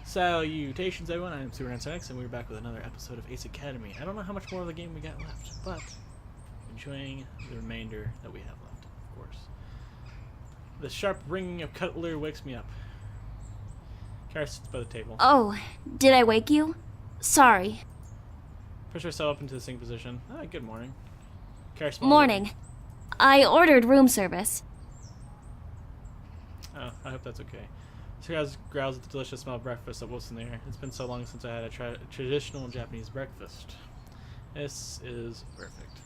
Salutations everyone, I am SuperNanceX and we're back with another episode of Ace Academy. I don't know how much more of the game we got left, but enjoying the remainder that we have left, of course. The sharp ringing of cutlery wakes me up. Kara sits by the table. Oh, did I wake you? Sorry. Push herself up into the sitting position. Good morning. Kara smiles. Morning. I ordered room service. Oh, I hope that's okay. Kara growls at the delicious smell of breakfast that was in the air. It's been so long since I had a traditional Japanese breakfast. This is perfect.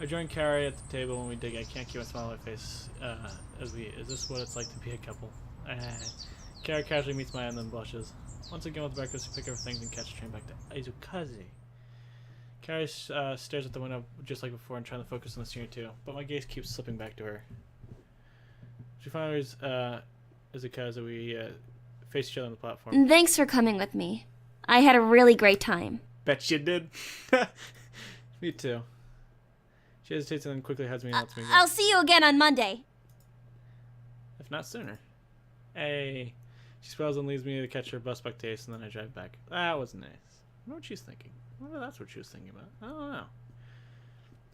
I join Kara at the table when we dig. I can't keep a smile on my face is this what it's like to be a couple? Kara casually meets my eye and then blushes. Once again with breakfast, we pick up things and catch a train back to Aizukaze. Kara stares at the window just like before and trying to focus on the scenery too, but my gaze keeps slipping back to her. She finally Aizukaze, we face each other on the platform. Thanks for coming with me. I had a really great time. Bet you did. Me too. She hesitates and then quickly heads me and lets me go. I'll see you again on Monday. If not sooner. Hey. She smiles and leaves me to catch her bus back to Ace, and then I drive back. That was nice. I wonder what she's thinking. I wonder if that's what she was thinking about. I don't know.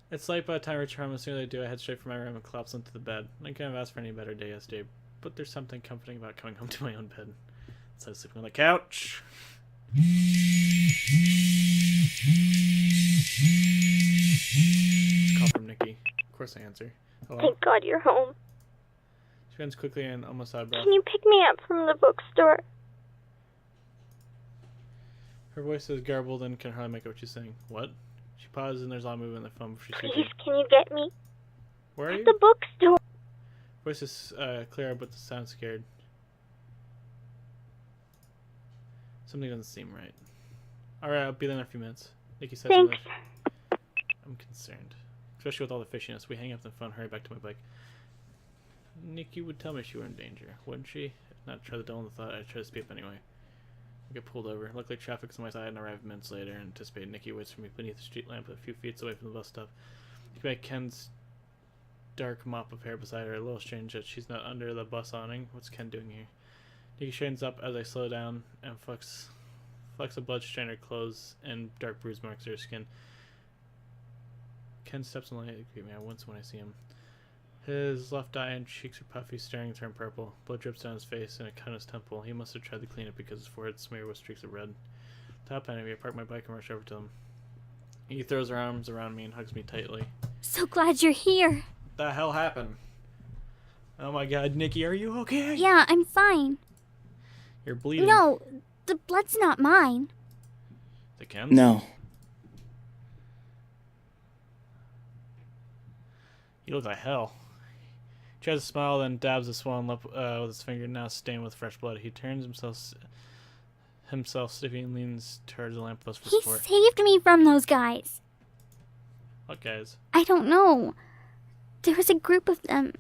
It's late by the time I return home. As soon as I do, I head straight for my room and collapse into the bed. I couldn't have asked for any better day yesterday, but there's something comforting about coming home to my own bed. So I was sleeping on the couch. Call from Nikki. Of course I answer. Hello? Thank God you're home. She bends quickly and almost out of breath. Can you pick me up from the bookstore? Her voice is garbled and can hardly make out what she's saying. What? She pauses and there's a lot of movement in the phone before she's Please, speaking. can you get me? Where are you? At the bookstore. Voice is clear, but the sound scared. Something doesn't seem right. Alright, I'll be there in a few minutes. Nikki says Thanks. I'm concerned. Especially with all the fishiness. We hang up the phone, hurry back to my bike. Nikki would tell me she were in danger, wouldn't she? If not try to dull in the thought, I'd try to speed up anyway. I get pulled over. Luckily, traffic's on my side and arrive minutes later. Anticipated Nikki waits for me beneath the street lamp a few feet away from the bus stop. You can make Ken's dark mop of hair beside her. A little strange that she's not under the bus awning. What's Ken doing here? Nikki straightens up as I slow down and flecks a blood stain her clothes and dark bruise marks her skin. Ken steps in the light to greet me. I wince when I see him. His left eye and cheeks are puffy, staring turn purple. Blood drips down his face and it cut his temple. He must have tried to clean it because his forehead smeared with streaks of red. Top end of me, I park my bike and rush over to him. He throws her arms around me and hugs me tightly. So glad you're here. What the hell happened? Oh my god, Nikki, are you okay? Yeah, I'm fine. You're bleeding. No, the blood's not mine. The Ken's? No. You look like hell. He tries to smile, then dabs a swollen lip with his finger, now stained with fresh blood. He turns himself stiffly and leans towards the lamppost for He support. saved me from those guys. What guys? I don't know. There was a group of them.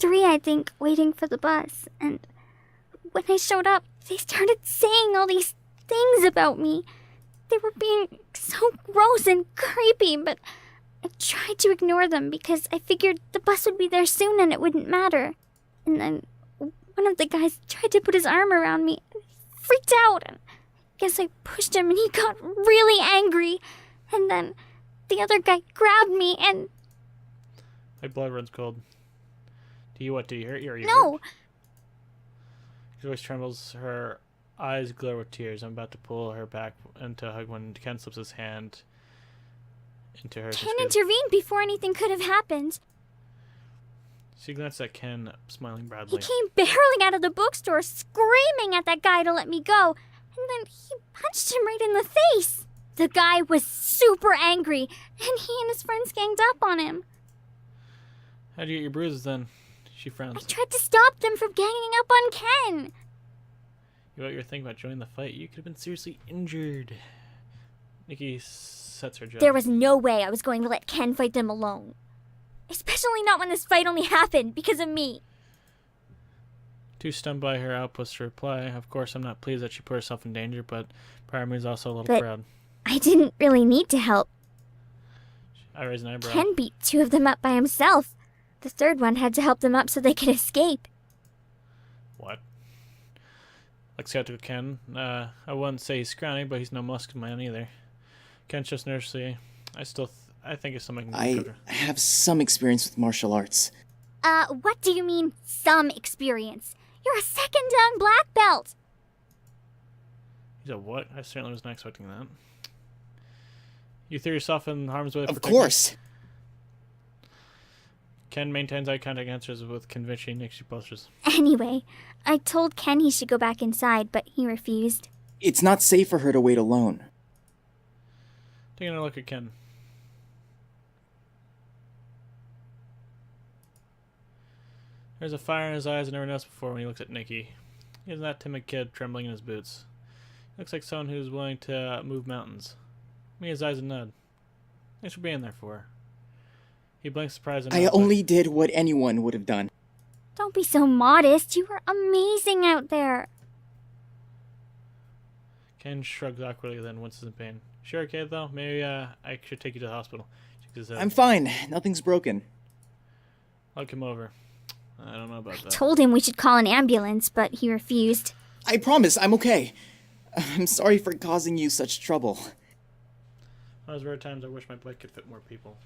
3, I think, waiting for the bus. And when I showed up, they started saying all these things about me. They were being so gross and creepy, but I tried to ignore them because I figured the bus would be there soon and it wouldn't matter. And then one of the guys tried to put his arm around me. I freaked out. And I guess I pushed him and he got really angry. And then the other guy grabbed me and... My blood runs cold. Do you hurt you? Are you No! hurt? Her voice trembles. Her eyes glare with tears. I'm about to pull her back into a hug when Ken slips his hand into hers. Ken intervened before anything could have happened. She glanced at Ken, smiling He broadly. came barreling out of the bookstore, screaming at that guy to let me go, and then he punched him right in the face. The guy was super angry, and he and his friends ganged up on him. How'd you get your bruises then? She I frowns. tried to stop them from ganging up on Ken. You what you're thinking about joining the fight? You could have been seriously injured. Nikki sets her jaw. There was no way I was going to let Ken fight them alone. Especially not when this fight only happened because of me. Too stunned by her outburst to reply. Of course, I'm not pleased that she put herself in danger, but part of me is also a little But- proud. I didn't really need to help. I raise an eyebrow. Ken beat 2 of them up by himself. The 3rd one had to help them up so they could escape. What? Like skeptical Ken. I wouldn't say he's scrawny, but he's no muscle man either. Ken's just nursery. I think it's something I can I have some experience with martial arts. What do you mean, some experience? You're a second dan black belt! He's a what? I certainly was not expecting that. You threw yourself in harm's way. Of course. Ken maintains eye contact, answers with convincing Nixie postures. Anyway, I told Ken he should go back inside, but he refused. It's not safe for her to wait alone. Taking a look at Ken. There's a fire in his eyes I never noticed before when he looks at Nikki. He isn't that timid kid trembling in his boots. He looks like someone who's willing to move mountains. Me, his eyes a nod. Thanks for being there for her. He blinks surprise and I only did what anyone would have done. Don't be so modest. You were amazing out there. Ken shrugs awkwardly, then winces in pain. Sure, okay, though? Maybe I should take you to the hospital. I'm fine. Nothing's broken. I'll come over. I don't know about that. Told him we should call an ambulance, but he refused. I promise, I'm okay. I'm sorry for causing you such trouble. On those rare times, I wish my bike could fit more people.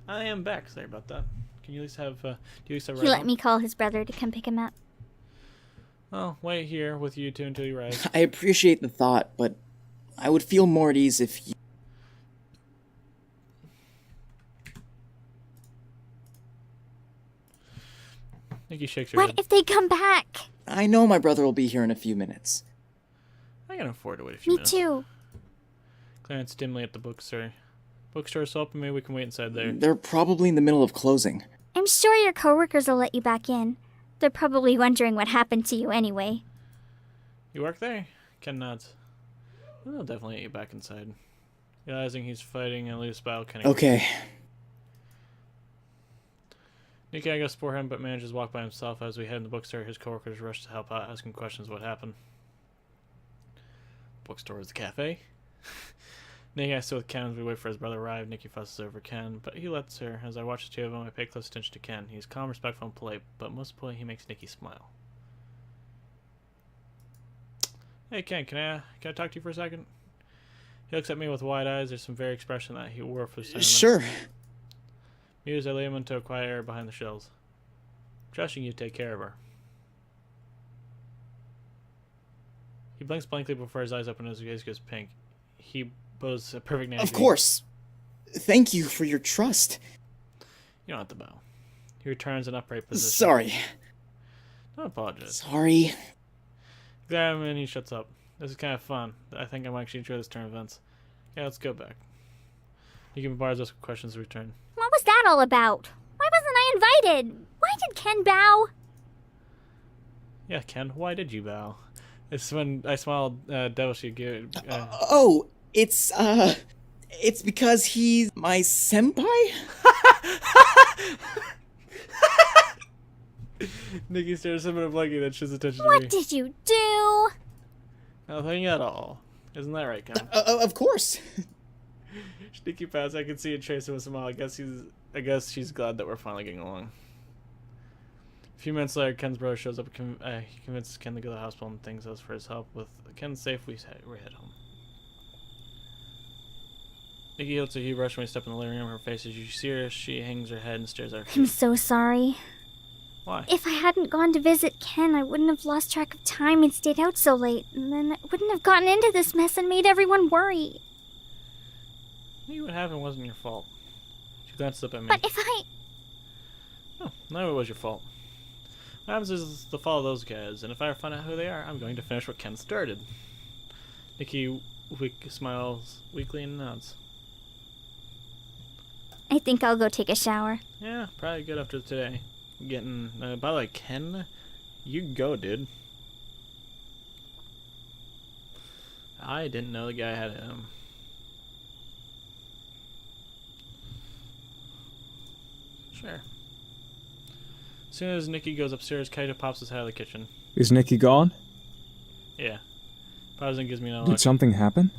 I am back. Sorry about that. Can you at least have, do you at least have a He ride let home? me call his brother to come pick him up. Well, wait here with you two until you rise. I appreciate the thought, but I would feel more at ease if you... Nikki shakes her What head. if they come back? I know my brother will be here in a few minutes. I can afford to wait a few Me minutes. too. Glance dimly at the bookstore. Bookstore's open, maybe we can wait inside there. They're probably in the middle of closing. I'm sure your coworkers will let you back in. They're probably wondering what happened to you anyway. You work there? Ken nods. Well, they'll definitely get you back inside. Realizing he's fighting a loose battle, Ken agrees. Okay. Nikki, I go support him, but manages to walk by himself. As we head in the bookstore, his coworkers rush to help out, asking questions what happened. Bookstore is the cafe. Nikki, I sit with Ken as we wait for his brother to arrive. Nikki fusses over Ken, but he lets her. As I watch the two of them, I pay close attention to Ken. He's calm, respectful, and polite, but most importantly, he makes Nikki smile. Hey Ken, can I talk to you for a second? He looks at me with wide eyes. There's some very expression that he wore for the Sure. Muse, I lay him into a quiet area behind the shelves. Trusting you to take care of her. He blinks blankly before his eyes open and his gaze goes pink. He bows a perfect name. Of course. Thank you for your trust. You don't have to bow. He returns an upright position. Sorry. Don't apologize. Sorry. Grab him and he shuts up. This is kind of fun. I think I might actually enjoy this turn of events. Yeah, let's go back. He bombard us with questions to return. What was that all about? Why wasn't I invited? Why did Ken bow? Yeah, Ken, why did you bow? It's when I smiled devilishly. Oh, it's because he's my senpai? Nikki stares him in a blanket that shows attention to What me. did you do? Nothing at all. Isn't that right, Ken? Of course. Nikki pouts. I can see a trace of a smile. I guess she's glad that we're finally getting along. A few minutes later, Ken's brother shows up. He convinces Ken to go to the hospital and thanks us for his help. With Ken safe, we head home. Nikki yields a huge rush when we step in the living room. Her face is usually serious. She hangs her head and stares at our I'm feet. so sorry. Why? If I hadn't gone to visit Ken, I wouldn't have lost track of time and stayed out so late, and then I wouldn't have gotten into this mess and made everyone worry. Maybe what happened wasn't your fault. She glanced up at me. But if I... Oh, no, it was your fault. What happens is to follow those guys, and if I ever find out who they are, I'm going to finish what Ken started. Nikki smiles weakly and nods. I think I'll go take a shower. Yeah, probably good after today. Getting, by the way, Ken, you go, dude. I didn't know the guy had him. Sure. As soon as Nikki goes upstairs, Kaito pops his head out of the kitchen. Is Nikki gone? Yeah. Pauses and gives me no Did look. something happen?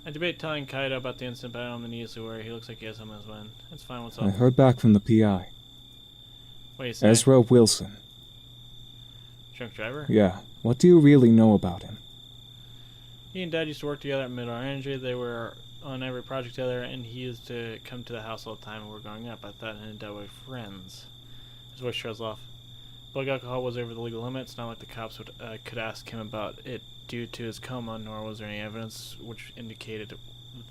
I debate telling Kaito about the incident, but I don't know the needs to worry. He looks like he has something on his mind. It's fine, what's up? I heard back from the PI. What do you say? Ezra Wilson. Drunk driver? Yeah. What do you really know about him? He and Dad used to work together at Middle Energy. They were on every project together, and he used to come to the house all the time when we were growing up. I thought him and Dad were friends. His voice trails off. Blood alcohol was over the legal limit. It's not like the cops could ask him about it due to his coma, nor was there any evidence which indicated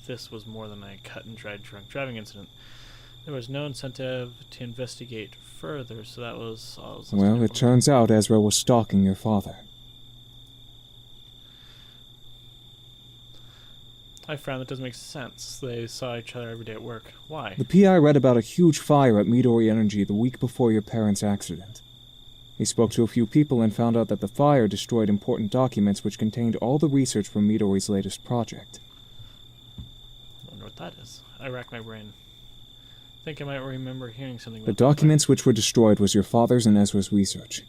this was more than a cut-and-dried drunk driving incident. There was no incentive to investigate further, so that was all I was listening Well, it for. turns out Ezra was stalking your father. I found that doesn't make sense. They saw each other every day at work. Why? The PI read about a huge fire at Midori Energy the week before your parents' accident. He spoke to a few people and found out that the fire destroyed important documents which contained all the research from Midori's latest project. I wonder what that is. I rack my brain. I think I might remember hearing something The about documents which were destroyed was your father's and Ezra's research.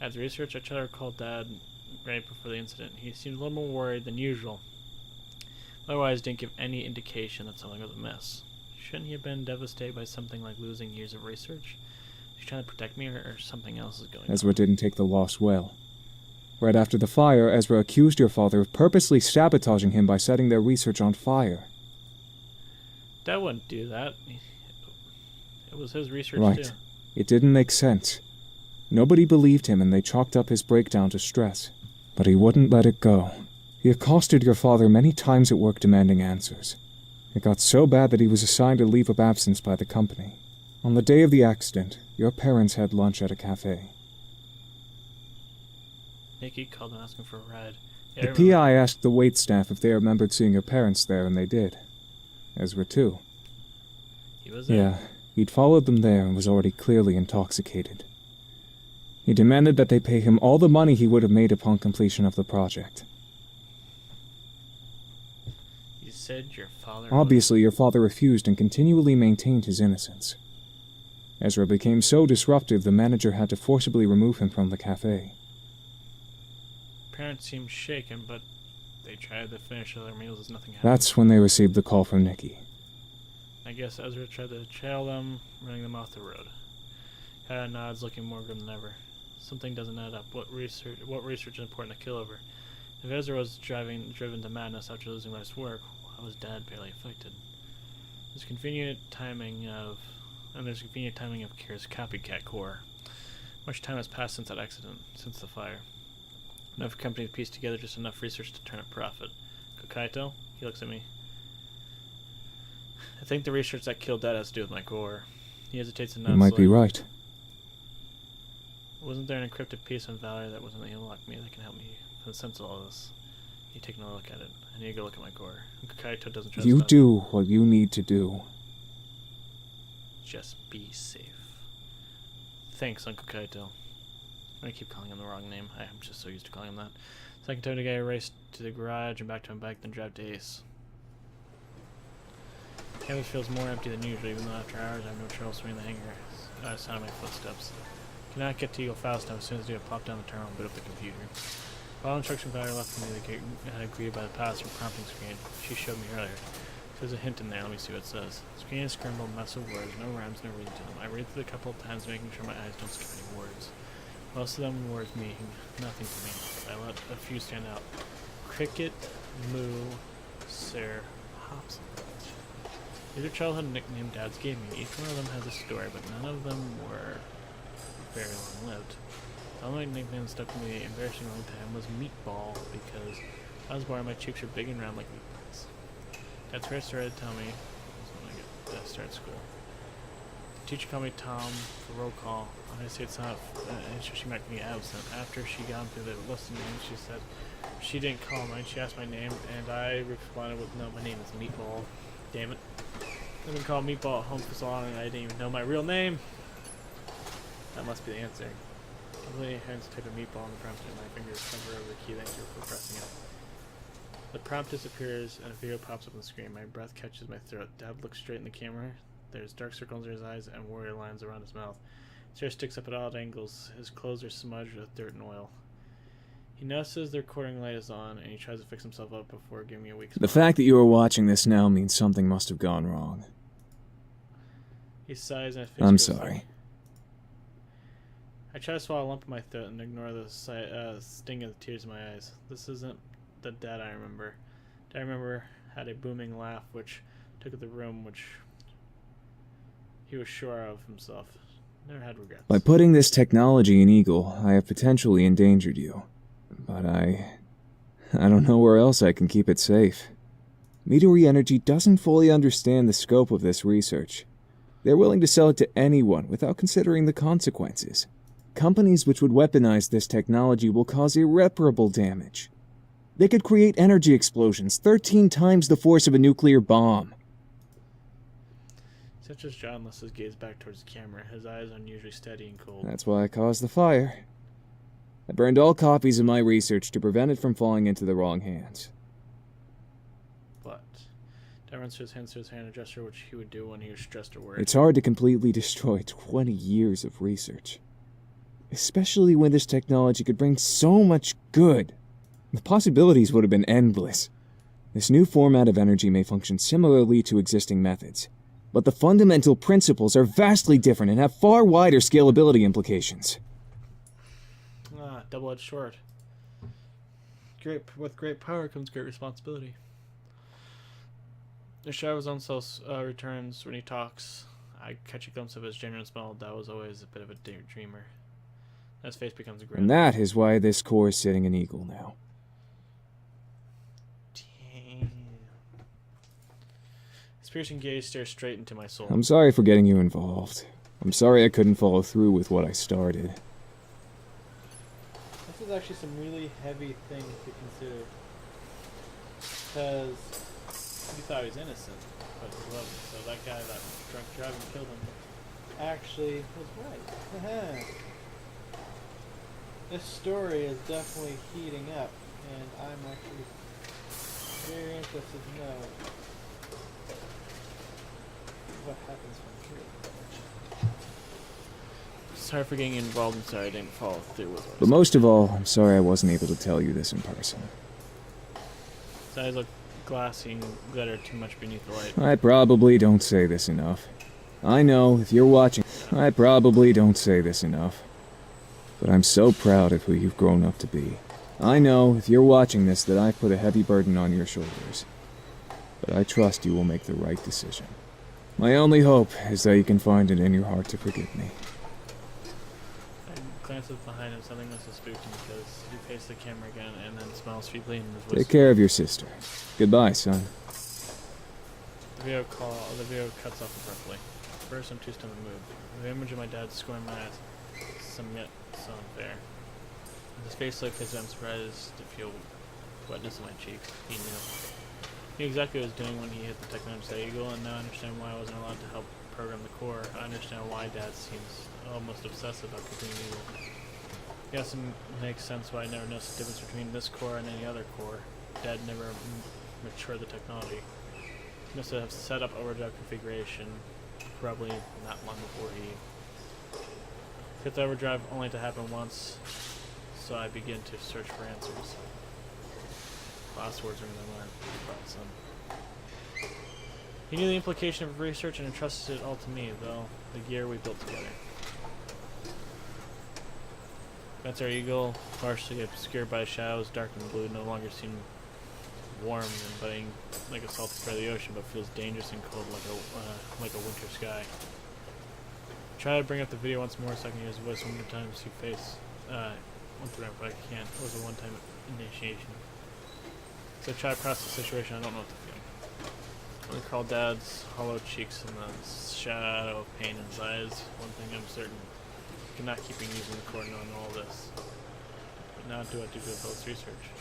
As research, I tried to recall Dad right before the incident. He seemed a little more worried than usual. Otherwise, didn't give any indication that something was amiss. Shouldn't he have been devastated by something like losing years of research? Is he trying to protect me, or something else is going on? Ezra didn't take the loss well. Right after the fire, Ezra accused your father of purposely sabotaging him by setting their research on fire. Dad wouldn't do that. It was his research, Right. too. It didn't make sense. Nobody believed him and they chalked up his breakdown to stress. But he wouldn't let it go. He accosted your father many times at work demanding answers. It got so bad that he was assigned a leave of absence by the company. On the day of the accident, your parents had lunch at a cafe. Nikki called and asking for a ride. Yeah, I The remember. PI asked the waitstaff if they remembered seeing your parents there, and they did. Ezra too. He was there. Yeah, he'd followed them there and was already clearly intoxicated. He demanded that they pay him all the money he would have made upon completion of the project. You said your father... Obviously, your father refused and continually maintained his innocence. Ezra became so disruptive, the manager had to forcibly remove him from the cafe. Parents seemed shaken, but they tried to finish their meals as nothing happened. That's when they received the call from Nikki. I guess Ezra tried to trail them, running them off the road. Kaya nods, looking more grim than ever. Something doesn't add up. What research is important to kill over? If Ezra was driven to madness after losing life's work, why was Dad barely affected? There's convenient timing of Kira's copycat core. Much time has passed since that accident, since the fire. Enough company to piece together just enough research to turn a profit. Kokaito? He looks at me. I think the research that killed Dad has to do with my core. He hesitates and You nods. might be right. Wasn't there an encrypted piece on Valerie that wasn't able to unlock me that can help me make sense of all this? You take another look at it. I need to go look at my core. And Kokaito doesn't trust You that. do what you need to do. Just be safe. Thanks, Uncle Kaito. I keep calling him the wrong name. I'm just so used to calling him that. Second time the guy raced to the garage and back to him back, then drive to Ace. Campus feels more empty than usual, even though after hours I have no trouble swinging the hanger. Sound of my footsteps. Cannot get to Eagle fast enough. As soon as I pop down the terminal and boot up the computer. While instruction value left for me to greeted by the pass-through prompting screen she showed me earlier. There's a hint in there. Let me see what it says. Screen is scrambled, mess of words, no rhymes, no reason to them. I read through it a couple of times, making sure my eyes don't skip any words. Most of them words meaning nothing to me. I let a few stand out. Cricket, moo, sir, Hobson. These are childhood nickname dads gave me. Each one of them has a story, but none of them were very long-lived. The only nickname that stuck with me embarrassing long time was Meatball, because I was born, my cheeks were big and round like meatballs. Dad's first started to tell me when I started school. The teacher called me Tom for roll call. I said it's not, and she marked me absent. After she got through the list of names, she said she didn't call mine. She asked my name, and I responded with, "No, my name is Meatball." Damn it. I've been called Meatball at home for so long, and I didn't even know my real name. That must be the answer. I really hands type of meatball on the prompt, and my fingers hover over the key thanks you for pressing it. The prompt disappears, and a video pops up on the screen. My breath catches my throat. Dad looks straight in the camera. There's dark circles in his eyes and warrior lines around his mouth. His hair sticks up at odd angles. His clothes are smudged with dirt and oil. He notices the recording light is on, and he tries to fix himself up before giving me a weak smile. The fact that you are watching this now means something must have gone wrong. He sighs, and I'm sorry. I try to swallow a lump in my throat and ignore the sting of the tears in my eyes. This isn't the dad I remember. Dad I remember had a booming laugh which took the room, which he was sure of himself. Never had regrets. By putting this technology in Eagle, I have potentially endangered you. But I don't know where else I can keep it safe. Midori Energy doesn't fully understand the scope of this research. They're willing to sell it to anyone without considering the consequences. Companies which would weaponize this technology will cause irreparable damage. They could create energy explosions 13 times the force of a nuclear bomb. Such as John lets his gaze back towards the camera, his eyes unusually steady and cold. That's why I caused the fire. I burned all copies of my research to prevent it from falling into the wrong hands. But Dad runs his hands through his hand, a gesture which he would do when he was stressed or worried. It's hard to completely destroy 20 years of research. Especially when this technology could bring so much good. The possibilities would have been endless. This new format of energy may function similarly to existing methods, but the fundamental principles are vastly different and have far wider scalability implications. Double-edged sword. With great power comes great responsibility. The shadow of his own self returns when he talks. I catch a glimpse of his genuine smile. That was always a bit of a daydreamer. His face becomes a grin. And that is why this core is sitting in Eagle now. Damn. His piercing gaze stares straight into my soul. I'm sorry for getting you involved. I'm sorry I couldn't follow through with what I started. This is actually some really heavy thing to consider. Because you thought he was innocent, but he wasn't. So that guy that drunk driving killed him actually was right. This story is definitely heating up, and I'm actually very interested to know what happens from here. Sorry for getting involved and sorry I didn't follow through with it. But most of all, I'm sorry I wasn't able to tell you this in person. His eyes look glassy and glitter too much beneath the light. I probably don't say this enough. I know, if you're watching, I probably don't say this enough. But I'm so proud of who you've grown up to be. I know, if you're watching this, that I've put a heavy burden on your shoulders. But I trust you will make the right decision. My only hope is that you can find it in your heart to forgive me. I glances behind him, something must have spooked him because he faced the camera again and then smiles feebly and his voice. Take care of your sister. Goodbye, son. The video cuts off abruptly. First, I'm too stunned to move. The image of my dad scoring my ass, some yet so unfair. His face looked as I'm surprised to feel wetness in my cheeks. He knew. He knew exactly what he was doing when he hit the technology Eagle, and now I understand why I wasn't allowed to help program the core. I understand why Dad seems almost obsessive about continuing Eagle. Yes, it makes sense why I never noticed the difference between this core and any other core. Dad never matured the technology. He must have set up overdrive configuration probably not long before he hit the overdrive, only to happen once. So I begin to search for answers. Last words are gonna learn about son. He knew the implication of research and entrusted it all to me, though the gear we built together. That's our Eagle, partially obscured by shadows, dark and blue, no longer seemed warm and inviting like a salty spray of the ocean, but feels dangerous and cold like a winter sky. Try to bring up the video once more so I can hear his voice one more time to see face. Once more, but I can't. It was a one-time initiation. So I try to process the situation. I don't know what to feel. I recall Dad's hollow cheeks and the shadow of pain in his eyes. One thing I'm certain: I cannot keep using the core knowing all this. But now do I have to do both research?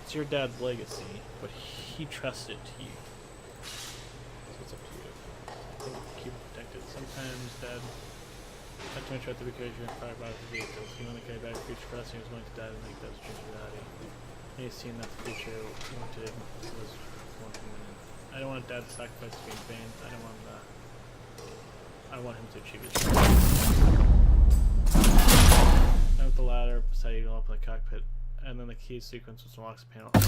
It's your dad's legacy, but he trusted to you. So it's up to you. I think keep it protected. Sometimes Dad had too much right to be because you're fired by the vehicles. He only carried back a future for us, and he was willing to die to make those dreams reality. And he's seen that the future wanted was one thing. I don't want Dad to sacrifice to be in vain. I don't want that. I want him to achieve his dreams. Now with the ladder beside you, go up in the cockpit. And then the key sequence which unlocks the panel. The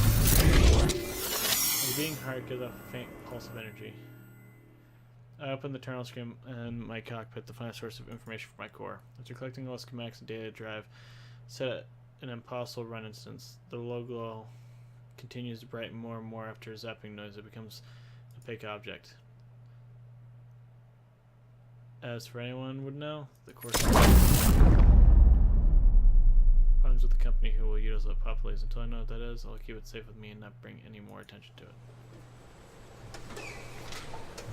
beating heart gives off a faint pulse of energy. I open the terminal screen in my cockpit to find a source of information for my core. After collecting all the schematics and data drive, set at an impossible run instance. The logo continues to brighten more and more after a zapping noise. It becomes an opaque object. As for anyone would know, the core problems with the company who will utilize it properly. Until I know what that is, I'll keep it safe with me and not bring any more attention to it.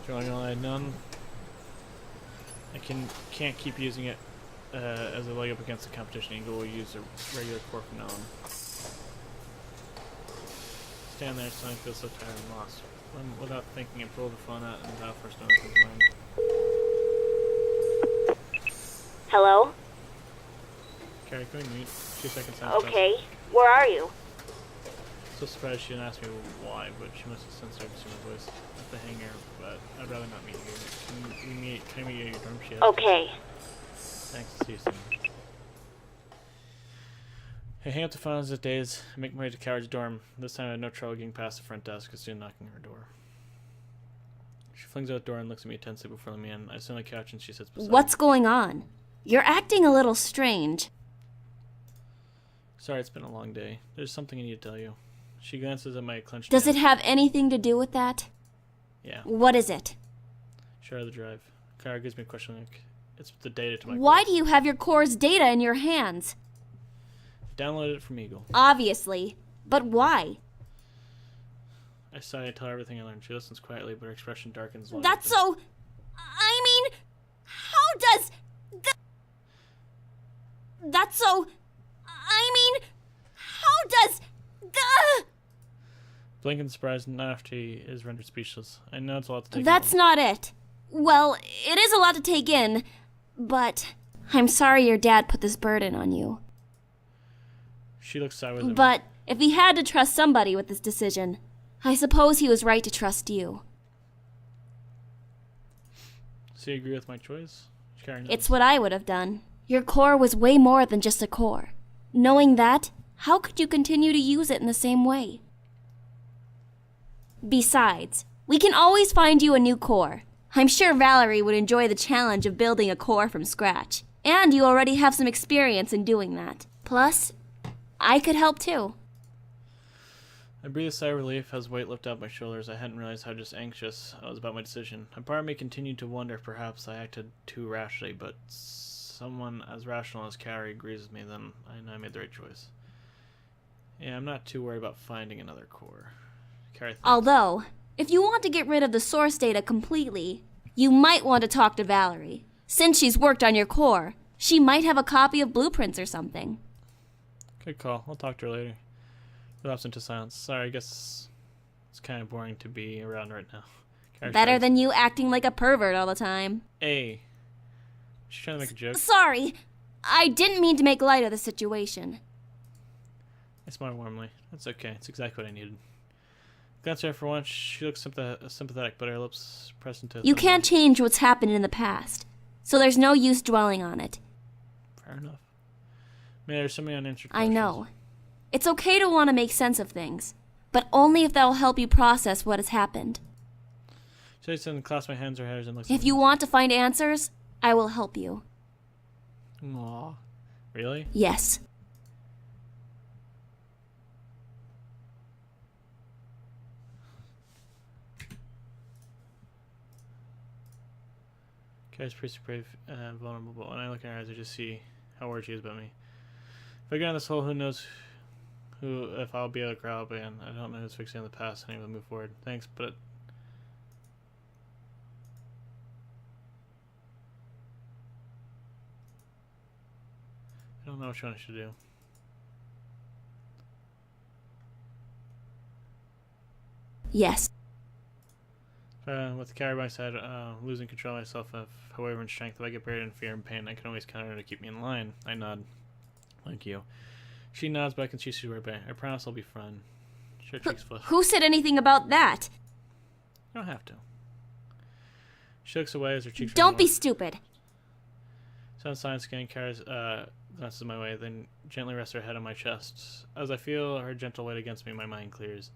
Showing all I had none. I can't keep using it as a leg up against the competition. Eagle will use a regular core from now on. Stand there, suddenly feel so tired and lost. Without thinking, I pulled the phone out and without first knowing his mind. Hello? Carrie, can we meet? 2 seconds. Okay. Where are you? So surprised she didn't ask me why, but she must have sensed her my voice at the hangar, but I'd rather not meet here. Can we meet at your dorm? She asked. Okay. Thanks, see you soon. I hang up the phone as it days and make my way to Coward's dorm. This time I had no trouble getting past the front desk as soon knocking her door. She flings out the door and looks at me intensely before letting me in. I sit on the couch and she sits beside What's me. going on? You're acting a little strange. Sorry, it's been a long day. There's something I need to tell you. She glances at my clenched Does it hand. have anything to do with that? Yeah. What is it? Share the drive. Kara gives me a question like, it's the data to my Why core. do you have your core's data in your hands? Downloaded it from Eagle. Obviously. But why? I sigh and tell her everything I learned. She listens quietly, but her expression darkens. That's so... I mean... How does... That's so... I mean... How does... Blink in surprise, not after he is rendered speechless. I know it's a lot to take That's in. not it. Well, it is a lot to take in, but... I'm sorry your dad put this burden on you. She looks sideways at me. But if he had to trust somebody with this decision, I suppose he was right to trust you. So you agree with my choice? Kara nods. It's what I would have done. Your core was way more than just a core. Knowing that, how could you continue to use it in the same way? Besides, we can always find you a new core. I'm sure Valerie would enjoy the challenge of building a core from scratch. And you already have some experience in doing that. Plus, I could help too. I breathed a sigh of relief as weight lifted up my shoulders. I hadn't realized how just anxious I was about my decision. A part of me continued to wonder if perhaps I acted too rashly, but someone as rational as Carrie agrees with me, then I know I made the right choice. Yeah, I'm not too worried about finding another core. Carrie thinks. Although, if you want to get rid of the source data completely, you might want to talk to Valerie. Since she's worked on your core, she might have a copy of blueprints or something. Good call. I'll talk to her later. Relapse into silence. Sorry, I guess it's kind of boring to be around right now. Carrie Better shrugs. than you acting like a pervert all the time. Hey. She's trying to make a joke. Sorry, I didn't mean to make light of the situation. I smile warmly. That's okay. It's exactly what I needed. Glance at her for once. She looks sympathetic, but her lips pressed into. You can't change what's happened in the past, so there's no use dwelling on it. Fair enough. Maybe there's so many unanswered I questions. know. It's okay to want to make sense of things, but only if that'll help you process what has happened. She sits and clasps my hands or hairs and looks. If you want to find answers, I will help you. Aw. Really? Yes. Kara's pretty brave and vulnerable, but when I look in her eyes, I just see how worried she is about me. If I get on this hole, who knows if I'll be able to grow up again. I don't know who's fixing the past and able to move forward. Thanks, but I don't know which one I should do. Yes. With the carry by my side, losing control of myself, however, in strength, if I get buried in fear and pain, I can always count on her to keep me in line. I nod. Thank you. She nods, but I can see she's right back. I promise I'll be fun. Sure, cheeks flush. Who said anything about that? You don't have to. She looks away as her cheeks. Don't be stupid. Sounds silent, scanning Kara's glances my way, then gently rests her head on my chest. As I feel her gentle weight against me, my mind clears.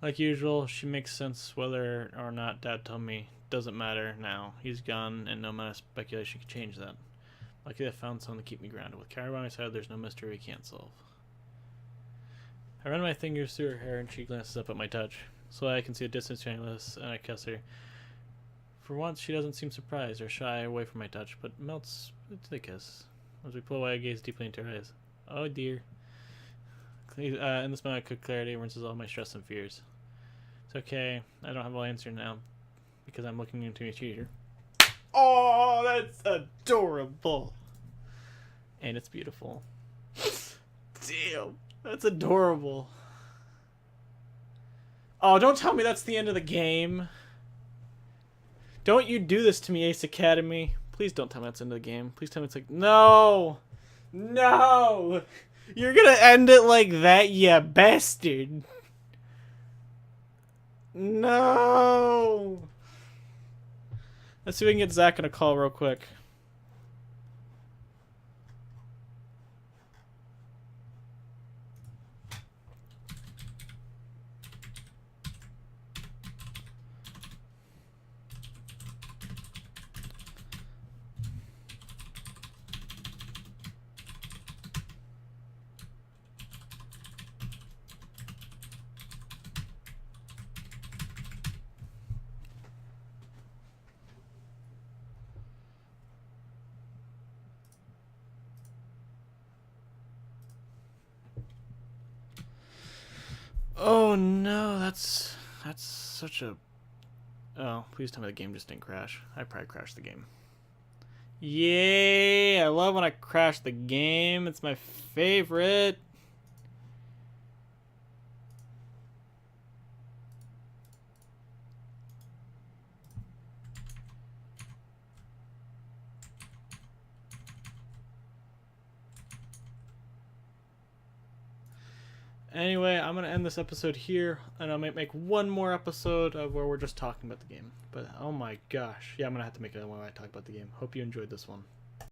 Like usual, she makes sense whether or not Dad told me. Doesn't matter now. He's gone, and no amount of speculation can change that. Luckily, I found someone to keep me grounded. With Kara by my side, there's no mystery we can't solve. I run my fingers through her hair, and she glances up at my touch. Slowly, I can see a distance between us, and I kiss her. For once, she doesn't seem surprised or shy away from my touch, but melts into the kiss. As we pull away, I gaze deeply into her eyes. Oh dear. In this moment, quick clarity rinses all my stress and fears. It's okay. I don't have all answer now because I'm looking into a future. Oh, that's adorable. And it's beautiful. Damn, that's adorable. Oh, don't tell me that's the end of the game. Don't you do this to me, Ace Academy. Please don't tell me that's the end of the game. Please tell me it's like, no. No. You're gonna end it like that, you bastard. No. Let's see if we can get Zach on a call real quick. Oh no, that's such a... Oh, please tell me the game just didn't crash. I probably crashed the game. Yay! I love when I crash the game. It's my favorite. Anyway, I'm going to end this episode here, and I might make one more episode of where we're just talking about the game. But, oh my gosh. Yeah, I'm going to have to make another one where I talk about the game. Hope you enjoyed this one.